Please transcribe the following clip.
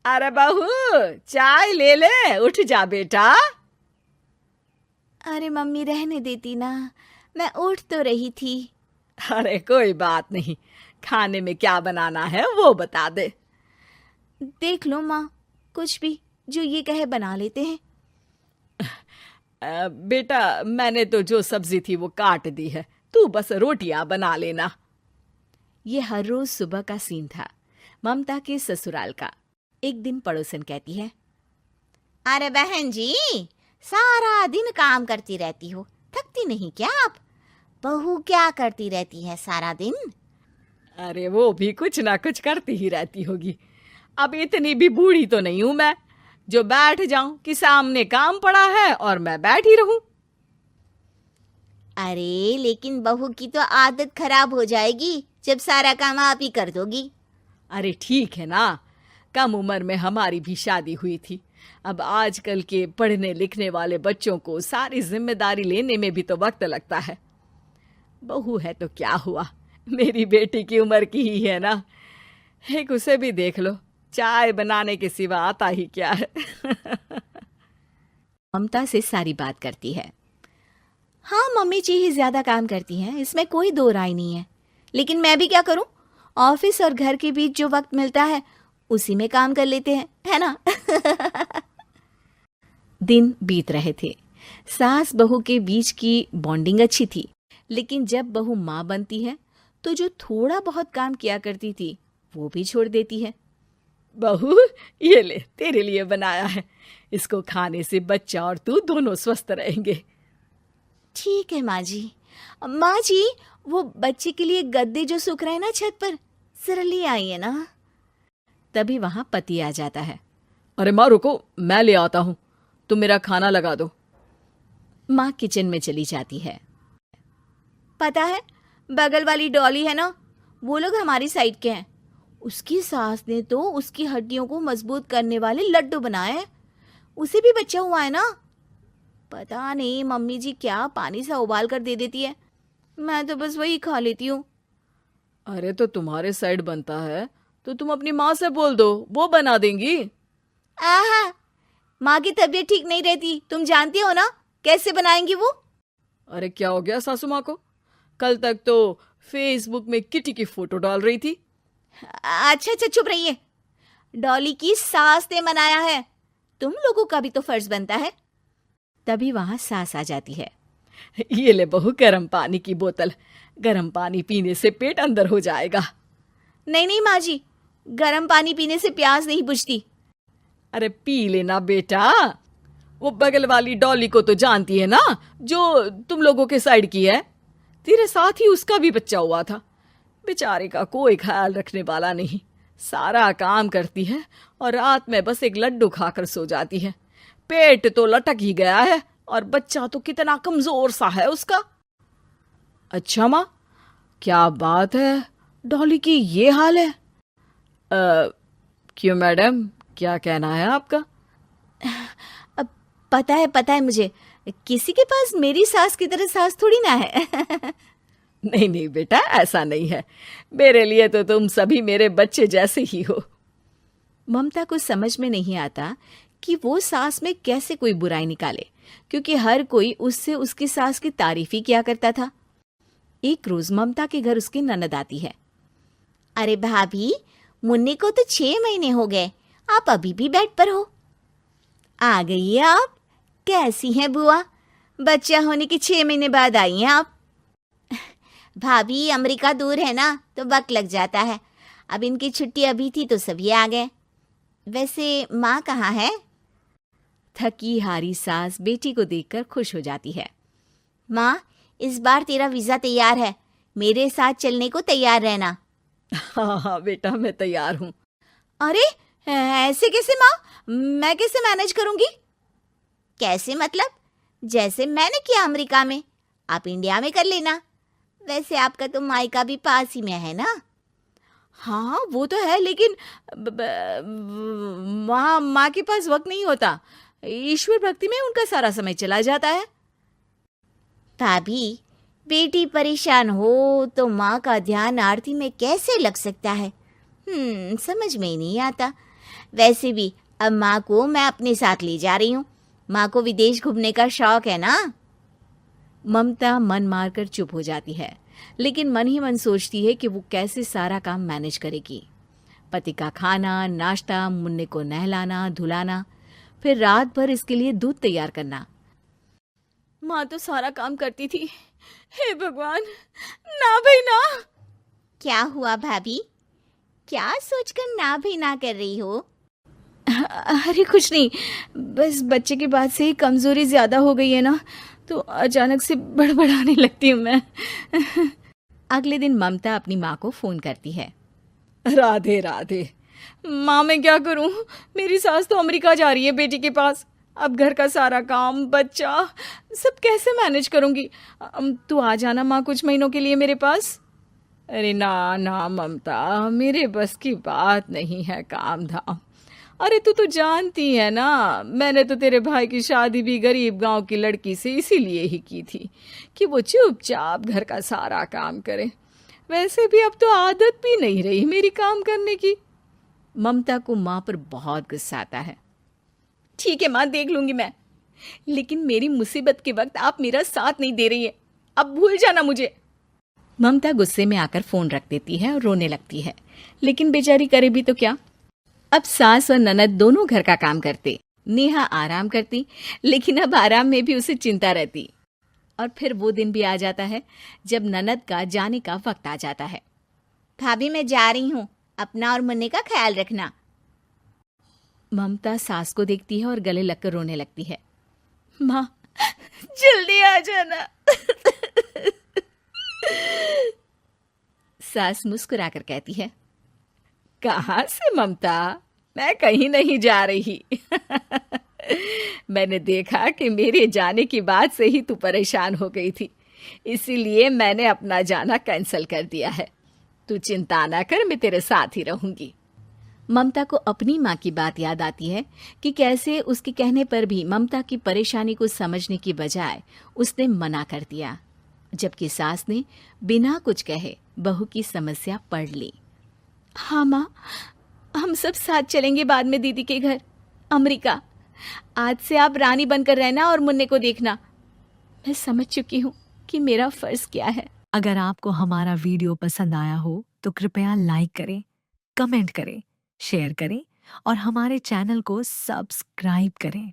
अरे बहू, चाय ले ले, उठ जा बेटा। अरे मम्मी रहने देती ना, मैं उठ तो रही थी। अरे कोई बात नहीं, खाने में क्या बनाना है वो बता दे। देख लो माँ, कुछ भी जो ये कहे बना लेते हैं। बेटा, मैंने तो जो सब्जी थी वो काट दी है, तू बस रोटियां बना लेना। ये हर रोज सुबह का सीन था ममता के ससुराल का। एक दिन पड़ोसन कहती है, अरे बहन जी, सारा दिन काम करती रहती हो, थकती नहीं क्या आप? बहू क्या करती रहती है सारा दिन? अरे वो भी कुछ ना कुछ करती ही रहती होगी। अब इतनी भी बूढ़ी तो नहीं हूं मैं जो बैठ जाऊं कि सामने काम पड़ा है और मैं बैठी रहूं। अरे लेकिन बहू की तो आदत खराब हो जाएगी जब सारा काम आप ही कर दोगी। अरे ठीक है ना, कम उम्र में हमारी भी शादी हुई थी। अब आजकल के पढ़ने लिखने वाले बच्चों को सारी जिम्मेदारी लेने में भी तो वक्त लगता है। बहू है तो क्या हुआ, मेरी बेटी की उम्र की ही है ना। एक उसे भी देख लो, चाय बनाने के सिवा आता ही क्या है। ममता से सारी बात करती है। हाँ, मम्मी जी ही ज्यादा काम करती हैं, इसमें कोई दो राय नहीं है। लेकिन मैं भी क्या करूं, ऑफिस और घर के बीच जो वक्त मिलता है उसी में काम कर लेते हैं, है ना? दिन बीत रहे थे। सास बहू के बीच की बॉन्डिंग अच्छी थी, लेकिन जब बहू माँ बनती है तो जो थोड़ा बहुत काम किया करती थी वो भी छोड़ देती है। बहू, ये ले, तेरे लिए बनाया है। इसको खाने से बच्चा और तू दोनों स्वस्थ रहेंगे। ठीक है माँ जी। माँ जी, वो बच्चे के लिए गद्दे जो सूख रहे हैं ना छत पर, जरा ले आइए ना। तभी वहां पति आ जाता है। अरे माँ रुको, मैं ले आता हूँ, तुम मेरा खाना लगा दो। माँ किचन में चली जाती है। पता है, बगल वाली डॉली है ना, वो लोग हमारी साइड के हैं। उसकी सास ने तो उसकी हड्डियों को मजबूत करने वाले लड्डू बनाए हैं। उसे भी बच्चा हुआ है ना। पता नहीं मम्मी जी क्या पानी सा उबाल कर दे देती है, मैं तो बस वही खा लेती हूँ। अरे तो तुम्हारे साइड बनता है तो तुम अपनी माँ से बोल दो, वो बना देंगी। आहा, माँ की तबीयत ठीक नहीं रहती, तुम जानती हो ना, कैसे बनाएंगी वो? अरे क्या हो गया सासू माँ को? कल तक तो फेसबुक में किटी की फोटो डाल रही थी। अच्छा अच्छा, चुप रहिए। डॉली की सास ने मनाया है, तुम लोगों का भी तो फर्ज बनता है। तभी वहां सास आ जाती है। ये ले बहू, गर्म पानी की बोतल, गर्म पानी पीने से पेट अंदर हो जाएगा। नहीं नहीं माँ जी, गर्म पानी पीने से प्यास नहीं बुझती। अरे पी लेना बेटा। वो बगल वाली डॉली को तो जानती है ना, जो तुम लोगों के साइड की है। तेरे साथ ही उसका भी बच्चा हुआ था। बेचारे का कोई ख्याल रखने वाला नहीं, सारा काम करती है और रात में बस एक लड्डू खाकर सो जाती है। पेट तो लटक ही गया है और बच्चा तो कितना कमजोर सा है उसका। अच्छा माँ, क्या बात है, डॉली की ये हाल है? क्यों मैडम, क्या कहना है आपका? अब पता है मुझे, किसी के पास मेरी सास की तरह सास थोड़ी ना है। नहीं नहीं बेटा, ऐसा नहीं है। मेरे लिए तो तुम सभी मेरे बच्चे जैसे ही हो। ममता को समझ में नहीं आता कि वो सास में कैसे कोई बुराई निकाले, क्योंकि हर कोई उससे उसकी सास की तारीफ ही किया करता था। एक रोज ममता के घर उसकी ननद आती है। अरे भाभी, मुन्नी को तो 6 महीने हो गए, आप अभी भी बेड पर हो। आ गई है आप? कैसी हैं बुआ? बच्चा होने के 6 महीने बाद आई हैं आप? भाभी, अमेरिका दूर है ना, तो वक्त लग जाता है। अब इनकी छुट्टी अभी थी तो सभी आ गए। वैसे माँ कहाँ है? थकी हारी सास बेटी को देखकर खुश हो जाती है। माँ, इस बार तेरा वीजा तैयार है, मेरे साथ चलने को तैयार रहना। हाँ हाँ बेटा, मैं तैयार हूँ। अरे ऐसे कैसे माँ, मैं कैसे मैनेज करूंगी? कैसे मतलब? जैसे मैंने किया अमेरिका में, आप इंडिया में कर लेना। वैसे आपका तो मायका भी पास ही में है ना। हाँ वो तो है, लेकिन वहाँ माँ के पास वक्त नहीं होता, ईश्वर भक्ति में उनका सारा समय चला जाता है। भाभी, बेटी परेशान हो तो माँ का ध्यान आरती में कैसे लग सकता है? समझ में ही नहीं आता। वैसे भी अब माँ को मैं अपने साथ ले जा रही हूँ। माँ को विदेश घूमने का शौक है ना। ममता मन मारकर चुप हो जाती है, लेकिन मन ही मन सोचती है कि वो कैसे सारा काम मैनेज करेगी। पति का खाना, नाश्ता, मुन्ने को नहलाना धुलाना, फिर रात भर इसके लिए दूध तैयार करना। माँ तो सारा काम करती थी। हे भगवान, ना भाई ना। क्या हुआ भाभी? क्या सोचकर ना भी ना कर रही हो? अरे कुछ नहीं, बस बच्चे के बाद से ही कमजोरी ज्यादा हो गई है ना, तो अचानक से बड़बड़ाने लगती हूँ मैं। अगले दिन ममता अपनी माँ को फोन करती है। राधे राधे। माँ मैं क्या करूँ, मेरी सास तो अमेरिका जा रही है बेटी के पास। अब घर का सारा काम, बच्चा, सब कैसे मैनेज करूँगी। तू आ जाना माँ कुछ महीनों के लिए मेरे पास। अरे ना ना ममता, मेरे बस की बात नहीं है काम धाम। अरे तू तो जानती है ना, मैंने तो तेरे भाई की शादी भी गरीब गांव की लड़की से इसीलिए ही की थी कि वो चुपचाप घर का सारा काम करे। वैसे भी अब तो आदत भी नहीं रही मेरी काम करने की। ममता को माँ पर बहुत गुस्सा आता है। ठीक है माँ, देख लूंगी मैं, लेकिन मेरी मुसीबत के वक्त आप मेरा साथ नहीं दे रही है। अब भूल जाना मुझे। ममता गुस्से में आकर फोन रख देती है और रोने लगती है, लेकिन बेचारी करे भी तो क्या। अब सास और ननद दोनों घर का काम करते, नेहा आराम करती, लेकिन अब आराम में भी उसे चिंता रहती। और फिर वो दिन भी आ जाता है जब ननद का जाने का वक्त आ जाता है। भाभी मैं जा रही हूँ, अपना और मुन्ने का ख्याल रखना। ममता सास को देखती है और गले लगकर रोने लगती है। माँ जल्दी आ जाना। सास मुस्कुराकर कहती है, कहाँ से ममता, मैं कहीं नहीं जा रही। मैंने देखा कि मेरे जाने की बात से ही तू परेशान हो गई थी, इसीलिए मैंने अपना जाना कैंसिल कर दिया है। तू चिंता ना कर, मैं तेरे साथ ही रहूंगी। ममता को अपनी माँ की बात याद आती है कि कैसे उसके कहने पर भी ममता की परेशानी को समझने की बजाय उसने मना कर दिया, जबकि सास ने बिना कुछ कहे बहू की समस्या पढ़ ली। हाँ माँ, हम सब साथ चलेंगे बाद में दीदी के घर अमेरिका। आज से आप रानी बनकर रहना और मुन्ने को देखना। मैं समझ चुकी हूँ कि मेरा फर्ज क्या है। अगर आपको हमारा वीडियो पसंद आया हो तो कृपया लाइक करें, कमेंट करें, शेयर करें और हमारे चैनल को सब्सक्राइब करें।